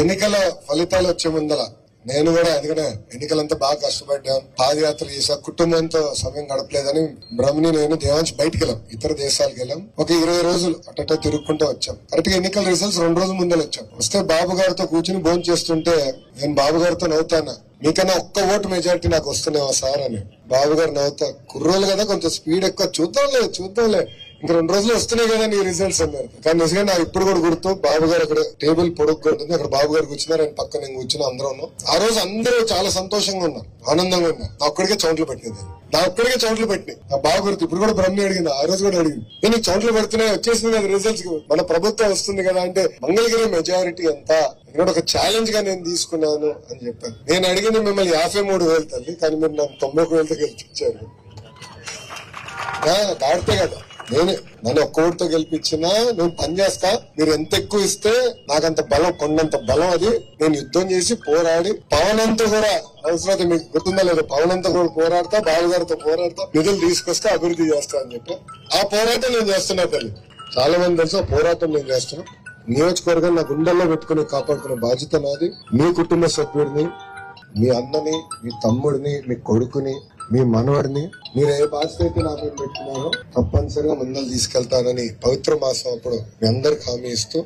ఎన్నికల ఫలితాలు వచ్చే ముందల నేను కూడా అందుకనే ఎన్నికలంతా బాగా కష్టపడ్డాం, పాదయాత్ర చేసా, కుటుంబంతో సమయం గడపలేదని బ్రహ్మని నేను దేవాంశ్ బయటికి వెళ్ళాం, ఇతర దేశాలకు వెళ్ళాం. ఒక 20 రోజులు అట్ట తిరుగుకుంటూ వచ్చాం. కరెక్ట్ గా ఎన్నికల రిజల్ట్స్ 2 రోజుల ముందర వచ్చాం. వస్తే బాబు గారితో కూర్చుని భోజనం చేస్తుంటే నేను బాబు గారితో నవ్వుతాను, మీకన్నా ఒక్క ఓటు మెజారిటీ నాకు వస్తున్నావా సార్ అని. బాబు గారు నవ్వుతా, కుర్రోలు కదా కొంచెం స్పీడ్ ఎక్కువ, చూద్దాంలే ఇంక 2 రోజులు వస్తున్నాయి కదా నీ రిజల్ట్స్ అన్నారు. కానీ నిజంగా నాకు ఇప్పుడు కూడా గుర్తు, బాబు గారు అక్కడ టేబుల్ పొడుగ్గా ఉంటుంది, అక్కడ బాబు గారు కూర్చున్నారు, ఆయన పక్కన నేను కూర్చున్నా, అందరూ ఉన్నాం. ఆ రోజు అందరూ చాలా సంతోషంగా ఉన్నారు, ఆనందంగా ఉన్నారు. నా ఒక్కడికే చౌంట్లు పెట్టింది, నా బాగా గుర్తు. ఇప్పుడు కూడా బ్రహ్మి అడిగింది, ఆ రోజు కూడా అడిగింది, నేను చౌంట్లు పెడుతున్నాయి వచ్చేసింది కదా రిజల్ట్స్, మన ప్రభుత్వం వస్తుంది కదా అంటే మంగళగిరి మెజారిటీ ఎంత ఇక్కడ ఒక ఛాలెంజ్ గా నేను తీసుకున్నాను అని చెప్పాను. నేను అడిగింది మిమ్మల్ని 53,000 తల్లి, కానీ మీరు నన్ను 91,000తో గెలిపించారు. దాడితే కదా నన్ను ఒక్క ఓటుతో గెలిపించినా నేను పని చేస్తా, మీరు ఎంత ఎక్కువ ఇస్తే నాకంత బలం, కొండంత బలం. అది నేను యుద్ధం చేసి పోరాడి పవన్ అంతా కూడా అవసరం మీకు గుర్తుందా లేదు, పవన్ అంతా కూడా పోరాడతా, బాబు గారితో పోరాడతా, నిధులు తీసుకొస్తే అభివృద్ధి చేస్తా అని చెప్పి ఆ పోరాటం నేను చేస్తున్నా తల్లి. చాలా మంది తెలుసు ఆ పోరాటం నేను చేస్తున్నా. నియోజకవర్గం నా గుండెల్లో పెట్టుకుని కాపాడుకునే బాధ్యత నాది. మీ కుటుంబ సభ్యుడిని, మీ అన్నని, మీ తమ్ముడిని, మీ కొడుకుని, మీ మనవడిని మీరు ఏ బాధ్యత అయితే నా మీద పెట్టుకున్నారో తప్పనిసరిగా ముందలు తీసుకెళ్తానని పవిత్ర మాసం అప్పుడు మీ అందరికి హామీ ఇస్తూ